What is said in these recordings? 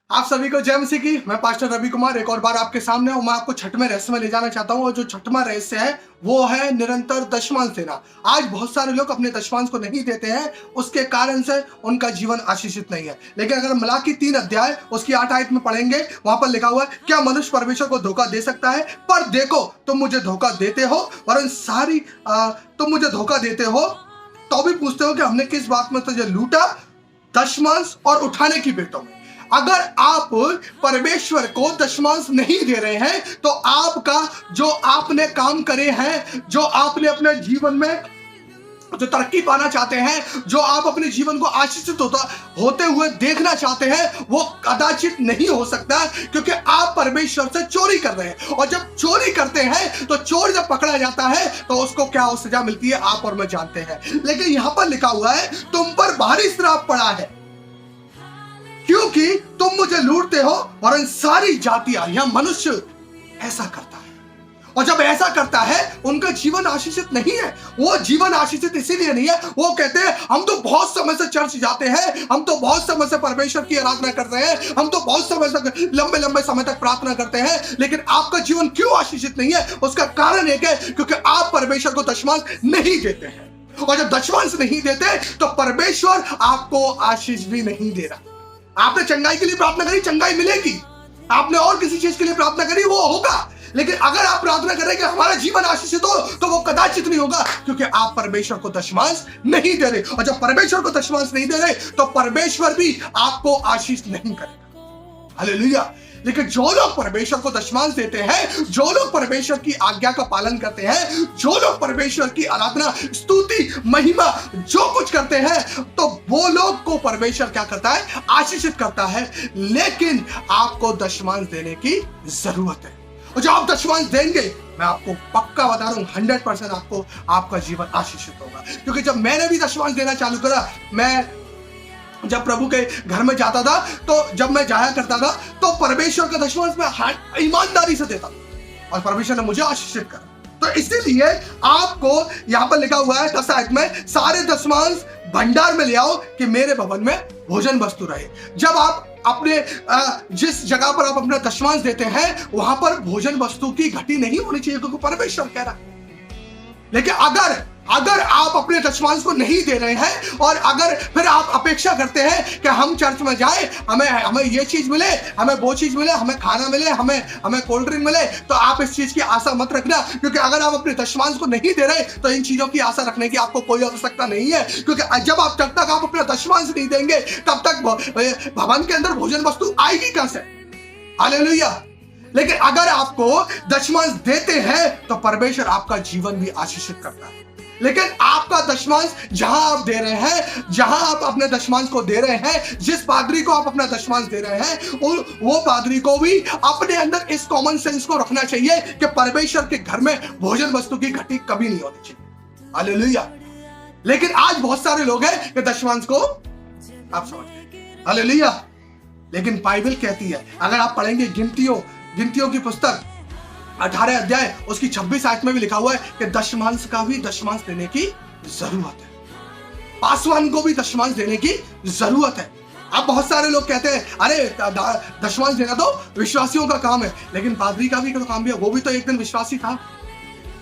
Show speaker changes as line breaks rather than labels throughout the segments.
आप सभी को जय मसीह की। मैं पास्टर रवि कुमार एक और बार आपके सामने हूं। मैं आपको छठवें रहस्य में ले जाना चाहता हूं और जो छठवां रहस्य है वो है निरंतर दशमांश देना। आज बहुत सारे लोग अपने दशमांश को नहीं देते हैं, उसके कारण से उनका जीवन आशीषित नहीं है। लेकिन अगर मलाकी 3 अध्याय उसकी 8 आयत में पढ़ेंगे, वहां पर लिखा हुआ है, क्या मनुष्य परमेश्वर को धोखा दे सकता है? पर देखो, तुम मुझे धोखा देते हो, वरन तुम मुझे धोखा देते हो तो भी पूछते हो कि हमने किस बात में तुझे लूटा, दशमांश और उठाने की भेंटों में। अगर आप परमेश्वर को दशमांश नहीं दे रहे हैं तो आपका जो आपने काम करे हैं, जो आपने अपने जीवन में जो तरक्की पाना चाहते हैं, जो आप अपने जीवन को आशीषित होते हुए देखना चाहते हैं, वो कदाचित नहीं हो सकता, क्योंकि आप परमेश्वर से चोरी कर रहे हैं। और जब चोरी करते हैं तो चोर जब पकड़ा जाता है तो उसको क्या सजा मिलती है, आप और मैं जानते हैं। लेकिन यहां पर लिखा हुआ है, तुम पर भारी श्राप पड़ा है क्योंकि तुम मुझे लूटते हो, और सारी जातियां या मनुष्य ऐसा करता है। और जब ऐसा करता है उनका जीवन आशीषित नहीं है। वो जीवन आशीषित इसीलिए नहीं है, वो कहते हैं हम तो बहुत समय से चर्च जाते हैं, हम तो बहुत समय से परमेश्वर की आराधना कर रहे हैं, हम तो बहुत समय से लंबे लंबे समय तक प्रार्थना करते हैं, लेकिन आपका जीवन क्यों आशीषित नहीं है? उसका कारण एक है, क्योंकि आप परमेश्वर को दशमांश नहीं देते हैं। और जब दशमांश नहीं देते तो परमेश्वर आपको आशीष भी नहीं दे रहा। आपने चंगाई के लिए प्रार्थना करी, चंगाई मिलेगी। आपने और किसी चीज के लिए प्रार्थना करी, वो होगा। लेकिन अगर आप प्रार्थना कर रहे हैं कि हमारा जीवन आशीषित हो, तो वो कदाचित नहीं होगा, क्योंकि आप परमेश्वर को दशमांश नहीं दे रहे। और जब परमेश्वर को दशमांश नहीं दे रहे तो परमेश्वर भी आपको आशीष नहीं करेगा। हालेलुया। लेकिन जो लोग परमेश्वर को दशमांश देते हैं, जो लोग परमेश्वर की आज्ञा का पालन करते हैं, जो लोग परमेश्वर की आराधना, स्तुति, महिमा जो कुछ करते हैं, तो वो लोग को परमेश्वर क्या करता है? आशीषित करता है। लेकिन आपको दशमांश देने की जरूरत है। और जब आप दशमांश देंगे, मैं आपको पक्का बता रहा हूं, 100% आपको आपका जीवन आशीषित होगा। क्योंकि जब मैंने भी दशमांश देना चालू करा, मैं जब प्रभु के घर में जाता था, तो जब मैं जाया करता था तो परमेश्वर का दशमांश मैं ईमानदारी से देता था और परमेश्वर ने मुझे आशीषित करा। तो इसीलिए आपको यहां पर लिखा हुआ है 10 आयत में, सारे दशमांश भंडार में ले आओ कि मेरे भवन में भोजन वस्तु रहे। जब आप अपने जिस जगह पर आप अपना दशमांश देते हैं, वहां पर भोजन वस्तु की घटी नहीं होनी चाहिए, क्योंकि परमेश्वर कह रहा है। लेकिन अगर आप अपने दशमांश को नहीं दे रहे हैं और अगर फिर आप अपेक्षा करते हैं कि हम चर्च में जाए, हमें ये चीज मिले, हमें वो चीज मिले, हमें खाना मिले, हमें कोल्ड ड्रिंक मिले, तो आप इस चीज की आशा मत रखना। क्योंकि अगर आप अपने दशमांश को नहीं दे रहे तो इन चीजों की आशा रखने की आपको कोई आवश्यकता नहीं है। क्योंकि जब तक आप अपना दशमांश नहीं देंगे, तब तक भवन के अंदर भोजन वस्तु आएगी कहां से? हालेलुया। लेकिन अगर आपको दशमांश देते हैं तो परमेश्वर आपका जीवन भी आशीषित करता है। लेकिन आपका दशमांश जहां आप दे रहे हैं, जहां आप अपने दशमांश को दे रहे हैं, जिस पादरी को आप अपना दशमांश दे रहे हैं, वो पादरी को भी अपने अंदर इस कॉमन सेंस को रखना चाहिए कि परमेश्वर के घर में भोजन वस्तु की घटी कभी नहीं होनी चाहिए। हालेलुया। लेकिन आज बहुत सारे लोग हैं कि दशमांश को आप समझ गए। हालेलुया। लेकिन बाइबल कहती है, अगर आप पढ़ेंगे गिनतियों की पुस्तक 18 अध्याय उसकी 26 आयत में भी लिखा हुआ है कि दशमांश का भी दशमांश देने की जरूरत है। पासवान को भी दशमांश देने की जरूरत है। अब बहुत सारे लोग कहते हैं, अरे दशमांश देना तो विश्वासियों का काम है, लेकिन पादरी का भी तो काम भी है, वो भी तो एक दिन विश्वासी था।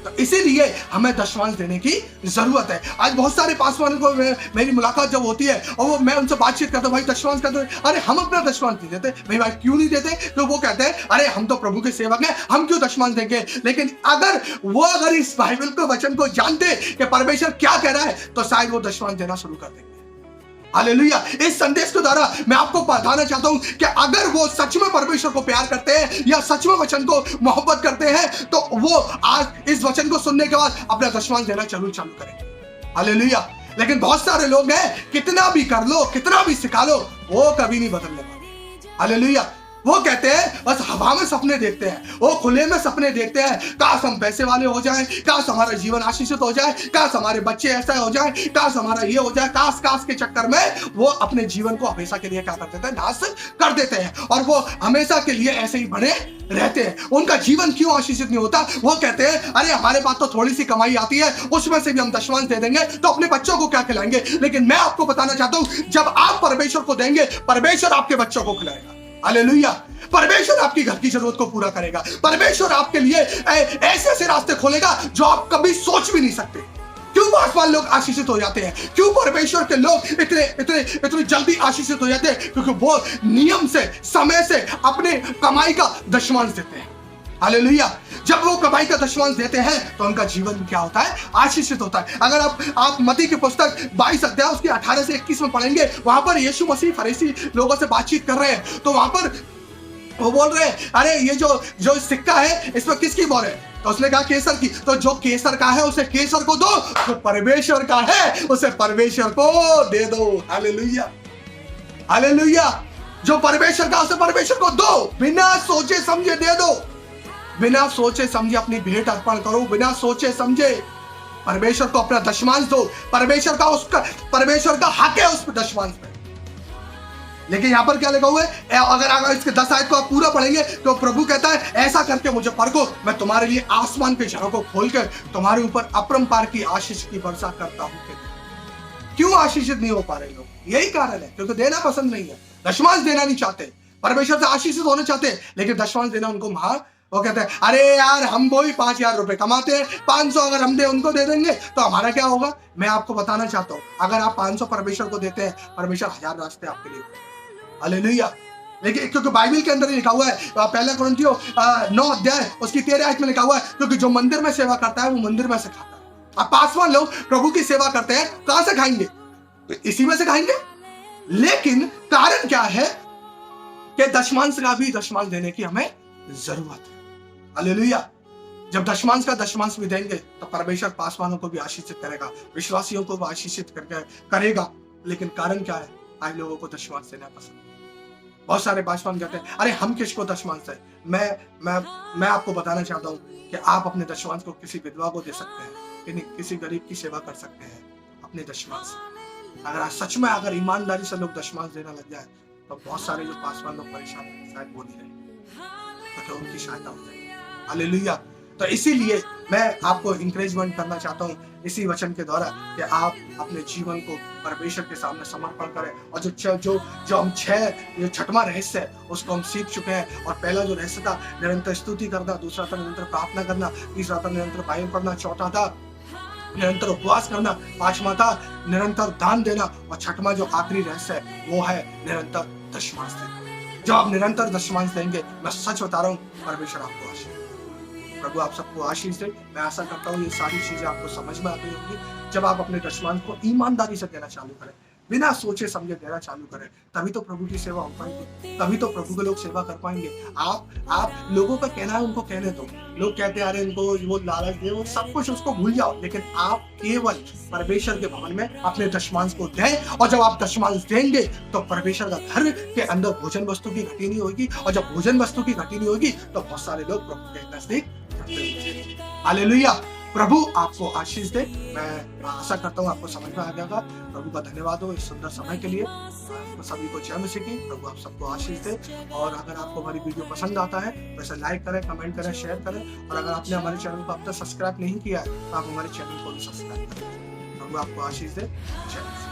तो इसीलिए हमें दशमांश देने की जरूरत है। आज बहुत सारे पासवानों को मेरी मुलाकात जब होती है और मैं उनसे बातचीत करता हूं, भाई दशमांश करते हैं, अरे हम अपना दशमांश नहीं देते। भाई क्यों नहीं देते? तो वो कहते हैं, अरे हम तो प्रभु के सेवक हैं, हम क्यों दशमांश देंगे? लेकिन अगर इस बाइबल के वचन को जानते कि परमेश्वर क्या कह रहा है, तो शायद वो दशमांश देना शुरू कर देंगे। हालेलुया। इस संदेश के द्वारा मैं आपको बताना चाहता हूं कि अगर वो सच में परमेश्वर को प्यार करते हैं या सच में वचन को मोहब्बत करते हैं, तो वो आज इस वचन को सुनने के बाद अपना दशमांश देना चालू करेंगे। हालेलुया। लेकिन बहुत सारे लोग हैं, कितना भी कर लो, कितना भी सिखा लो, वो कभी नहीं बदलने वाले। हालेलुया। वो कहते हैं, बस हवा में सपने देखते हैं, वो खुले में सपने देखते हैं, काश हम पैसे वाले हो जाएं, काश हमारा जीवन आशीषित हो जाए, काश हमारे बच्चे ऐसा हो जाए, काश हमारा ये हो जाए, काश के चक्कर में वो अपने जीवन को हमेशा के लिए क्या कर देते हैं? नाश कर देते हैं। और वो हमेशा के लिए ऐसे ही बने रहते हैं। उनका जीवन क्यों आशीषित नहीं होता? वो कहते हैं, अरे हमारे पास तो थोड़ी सी कमाई आती है, उसमें से भी हम दशमांश दे देंगे, तो अपने बच्चों को क्या खिलाएंगे? लेकिन मैं आपको बताना चाहता हूं, जब आप परमेश्वर को देंगे, परमेश्वर आपके बच्चों को खिलाएगा। हालेलुया। परमेश्वर आपकी घर की जरूरत को पूरा करेगा। परमेश्वर आपके लिए ऐसे ऐसे रास्ते खोलेगा जो आप कभी सोच भी नहीं सकते। क्यों आसमान लोग आशीषित हो जाते हैं? क्यों परमेश्वर के लोग इतने इतने इतनी जल्दी आशीषित हो जाते हैं? क्योंकि वो नियम से, समय से अपने कमाई का दशमांश देते हैं। हालेलुया। जब वो कमाई का दशमांश देते हैं तो उनका जीवन क्या होता है? आशीषित होता है। अगर आप मत्ती की पुस्तक 22 अध्याय उसके 18 से 21 में पढ़ेंगे, वहां पर यीशु मसीह फरीसी लोगों से बातचीत कर रहे हैं, तो वहां पर वो बोल रहे हैं, अरे ये जो सिक्का है इसमें किसकी मोहर है? तो उसने कहा केसर की। तो जो केसर का है उसे केसर को दो, जो परमेश्वर का है उसे परमेश्वर को दे दो। Hallelujah, hallelujah. जो परमेश्वर का उसे परमेश्वर को दो, बिना सोचे समझे दे दो। बिना सोचे समझे अपनी भेंट अर्पण करो, बिना सोचे समझे परमेश्वर को अपना दशमांश दो। परमेश्वर का हक है उस दशमांश पे। लेकिन यहां पर क्या लिखा हुआ है? अगर इसके 10 आयत को आप पूरा पढ़ेंगे तो प्रभु कहता है, ऐसा करके मुझे परखो, मैं तुम्हारे लिए आसमान के झरों को खोलकर तुम्हारे ऊपर अपरंपार की आशीष की वर्षा करता हूं। क्यों आशीषित नहीं हो पा रहे लोग? यही कारण है, क्योंकि देना पसंद नहीं है, दशमांश देना नहीं चाहते। परमेश्वर से आशीषित होना चाहते हैं, लेकिन दशमांश देना उनको वो कहते हैं, अरे यार हम वही 5,000 रुपए कमाते हैं, 500 अगर हम उनको दे देंगे तो हमारा क्या होगा? मैं आपको बताना चाहता हूं, अगर आप 500 परमेश्वर को देते हैं, परमेश्वर 1000 रास्ते आपके लिए। हालेलुया। लेकिन क्योंकि बाइबल के अंदर लिखा हुआ है, पहला कुरिन्थियों 9 अध्याय उसकी 13 आयत में लिखा हुआ है, क्योंकि जो मंदिर में सेवा करता है वो मंदिर में से खाता है। अब पासवान लोग प्रभु की सेवा करते हैं, कहां से खाएंगे? इसी में से खाएंगे। लेकिन कारण क्या है कि दशमांश का भी दशमांश देने की हमें जरूरत है। हालेलुया। जब दशमांश का दशमांश भी देंगे तो परमेश्वर पासवानों को भी आशीषित करेगा, विश्वासियों को भी आशीषित करेगा। लेकिन कारण क्या है? आज लोगों को दशमांश देना पसंद है। बहुत सारे पासवान कहते हैं, अरे हम किसको दशमांश है? मैं आपको बताना चाहता हूं कि आप अपने दशमांश को किसी विधवा को दे सकते हैं, किसी गरीब की सेवा कर सकते हैं अपने दशमांश। अगर सच में अगर ईमानदारी से लोग दशमांश देना लग जाए तो बहुत सारे जो पासवान लोग परेशान हैं, शायद वो नहीं रहे, तो उनकी सहायता हो जाएगी। हालेलुया। तो इसीलिए मैं आपको इंकरेजमेंट करना चाहता हूँ इसी वचन के द्वारा कि आप अपने जीवन को परमेश्वर के सामने समर्पण करें। और जो हम छठवां रहस्य है उसको हम सीख चुके हैं। और पहला जो रहस्य था निरंतर स्तुति करना, दूसरा था निरंतर प्रार्थना करना, तीसरा था निरंतर बाइबल पढ़ना, चौथा था निरंतर उपवास करना, पांचवा था निरंतर दान देना, और छठवां जो आखिरी रहस्य है वो है निरंतर दशमांश देना। जब आप निरंतर दशमांश देंगे, मैं सच बता रहा हूँ, परमेश्वर आपको आशीष, प्रभु आप सबको आशीष दे। मैं आशा करता हूँ ये सारी चीजें आपको समझ में आती होंगी। जब आप अपने दशमांश को ईमानदारी से देना चालू करें, बिना सोचे समझे देना चालू करें, तभी तो प्रभु की सेवा हो पाएगी, तभी तो प्रभु के लोग सेवा कर पाएंगे। आप लोगों का कहना है उनको कहने दो। लोग कहते हैं अरे इनको वो लालच दे, वो सब कुछ उसको भूल जाओ। लेकिन आप केवल परमेश्वर के भवन में अपने दशमांश को दें, और जब आप दशमांश देंगे तो परमेश्वर का घर के अंदर भोजन वस्तु की घटी नहीं होगी, और जब भोजन वस्तु की घटी नहीं होगी तो बहुत सारे लोग प्रभु के नजदीक। हालेलुया। प्रभु आपको आशीष दे। मैं आशा करता हूँ आपको समझ में आ गया होगा। प्रभु का धन्यवाद हो इस सुंदर समय के लिए। सभी को जय मसीह की। प्रभु आप सबको आशीष दे। और अगर आपको हमारी वीडियो पसंद आता है तो इसे लाइक करें, कमेंट करें, शेयर करें। और अगर आपने हमारे चैनल को अब तक सब्सक्राइब नहीं किया है तो आप हमारे चैनल को भी सब्सक्राइब करें। प्रभु आपको आशीष दे। जय मसीह।